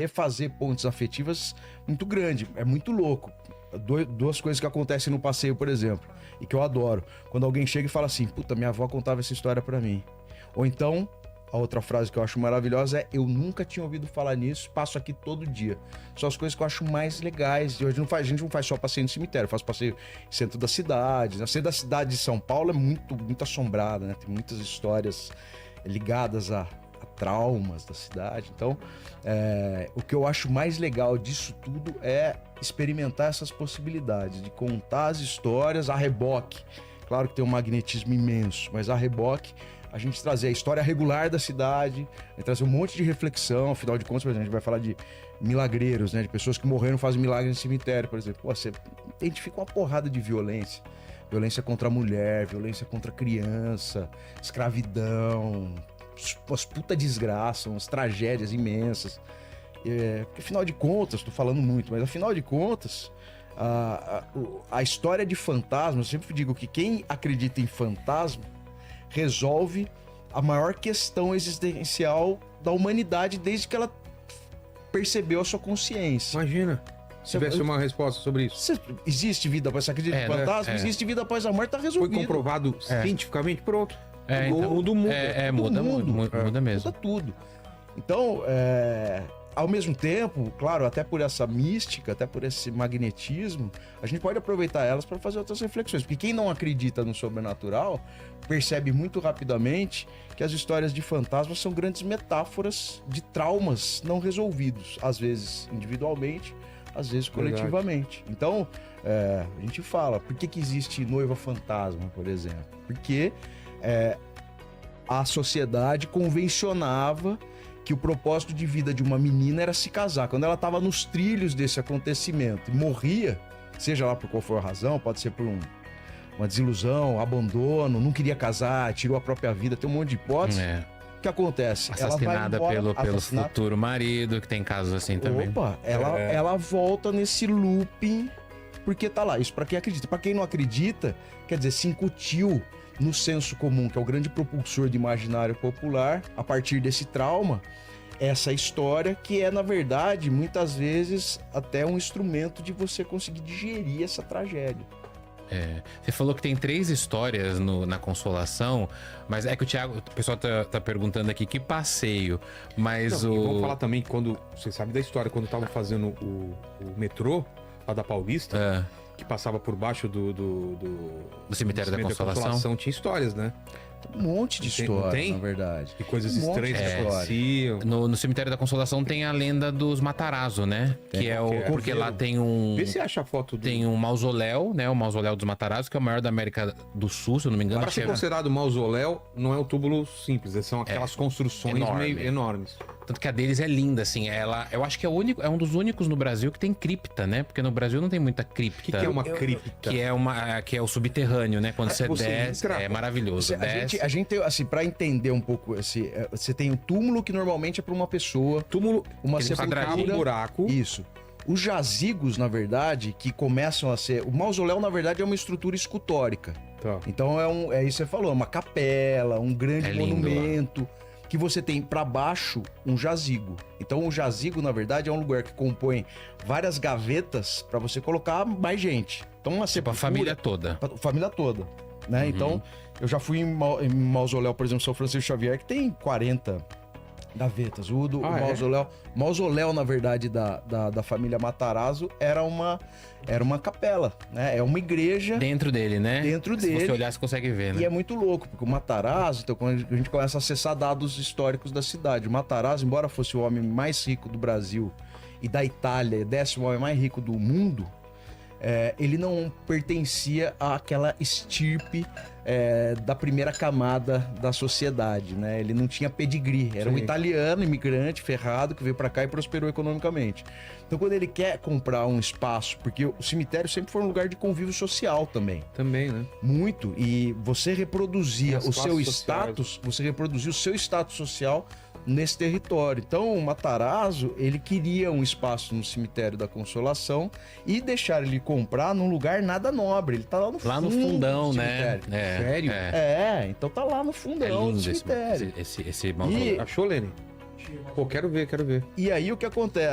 refazer pontes afetivas muito grande. É muito louco. Duas coisas que acontecem no passeio, por exemplo, e que eu adoro. Quando alguém chega e fala assim, puta, minha avó contava essa história pra mim. Ou então, a outra frase que eu acho maravilhosa é, eu nunca tinha ouvido falar nisso, passo aqui todo dia. São as coisas que eu acho mais legais. A gente não faz só passeio no cemitério, faz passeio no centro da cidade. O centro da cidade de São Paulo é muito assombrada, né? Tem muitas histórias ligadas a traumas da cidade. Então, o que eu acho mais legal disso tudo é experimentar essas possibilidades de contar as histórias a reboque. Claro que tem um magnetismo imenso, mas a reboque, a gente trazer a história regular da cidade, trazer um monte de reflexão. Afinal de contas, por exemplo, a gente vai falar de milagreiros, né? De pessoas que morreram e fazem milagre no cemitério, por exemplo. Pô, você identifica uma porrada de violência. Violência contra a mulher, violência contra a criança, escravidão, umas puta desgraça, umas tragédias imensas. Porque afinal de contas, tô falando muito, mas afinal de contas, a história de fantasma, eu sempre digo que quem acredita em fantasma resolve a maior questão existencial da humanidade desde que ela percebeu a sua consciência. Imagina. Se tivesse uma resposta sobre isso. Existe vida após você acredita em fantasma? Existe vida após a morte, tá resolvido. Foi comprovado cientificamente, pronto. Então, muda o mundo. Muda mesmo. Muda tudo. Então, ao mesmo tempo, claro, até por essa mística, até por esse magnetismo, a gente pode aproveitar elas para fazer outras reflexões. Porque quem não acredita no sobrenatural percebe muito rapidamente que as histórias de fantasmas são grandes metáforas de traumas não resolvidos, às vezes individualmente, às vezes coletivamente. Então, a gente fala, por que existe noiva fantasma, por exemplo? Porque a sociedade convencionava que o propósito de vida de uma menina era se casar. Quando ela estava nos trilhos desse acontecimento e morria, seja lá por qual for a razão, pode ser por uma desilusão, abandono, não queria casar, tirou a própria vida, tem um monte de hipóteses. O que acontece? Assassinada pelo futuro marido, que tem casos assim também. Opa, ela volta nesse looping porque tá lá. Isso para quem acredita. Para quem não acredita, quer dizer, se incutiu no senso comum, que é o grande propulsor de imaginário popular, a partir desse trauma, essa história que é, na verdade, muitas vezes até um instrumento de você conseguir digerir essa tragédia. Você falou que tem 3 histórias na Consolação, mas é que o pessoal tá perguntando aqui que passeio, mas não, e vamos falar também, quando você sabe da história, quando tava fazendo o metrô lá da Paulista, que passava por baixo do cemitério da Consolação, tinha histórias, né? Um monte de história, na verdade. E coisas estranhas que aconteciam. No cemitério da Consolação tem a lenda dos Matarazzo, né? Porque lá tem um... Vê se acha a foto Tem um mausoléu, né? O mausoléu dos Matarazzo, que é o maior da América do Sul, se eu não me engano. Para ser considerado mausoléu, não é um túmulo simples, são aquelas construções meio enormes. Tanto que a deles é linda, assim. Eu acho que é um dos únicos no Brasil que tem cripta, né? Porque no Brasil não tem muita cripta. O que é uma cripta? Que é o subterrâneo, né? Quando você desce, é maravilhoso. A gente tem, assim, pra entender um pouco, você tem o túmulo que normalmente é pra uma pessoa. Túmulo, uma sepultura, um buraco. Isso. Os jazigos, na verdade, que começam a ser... O mausoléu, na verdade, é uma estrutura escultórica. Tá. Então é isso que você falou, é uma capela, um grande monumento, que você tem pra baixo um jazigo. Então o jazigo, na verdade, é um lugar que compõe várias gavetas pra você colocar mais gente. Então uma sepultura... a família toda. A família toda, né? Então, eu já fui em mausoléu, por exemplo, São Francisco Xavier, que tem 40 gavetas. O mausoléu, na verdade, da família Matarazzo era uma capela, né? É uma igreja. Dentro dele, né? Dentro dele. Se você olhar, você consegue ver, né? E é muito louco, porque o Matarazzo, então quando a gente começa a acessar dados históricos da cidade, o Matarazzo, embora fosse o homem mais rico do Brasil e da Itália, 10º homem mais rico do mundo, ele não pertencia àquela estirpe da primeira camada da sociedade, né? Ele não tinha pedigree, era um italiano, imigrante, ferrado, que veio pra cá e prosperou economicamente. Então quando ele quer comprar um espaço, porque o cemitério sempre foi um lugar de convívio social também. Também, né? Muito, e você reproduzia o seu status, você reproduzia o seu status social nesse território. Então o Matarazzo, ele queria um espaço no cemitério da Consolação e deixar ele comprar num lugar nada nobre. Ele tá lá no fundo. Lá no fundão, né? Sério? Então tá lá no fundão do cemitério. Esse mausoléu. Achou, Lene? Pô, quero ver. E aí o que acontece?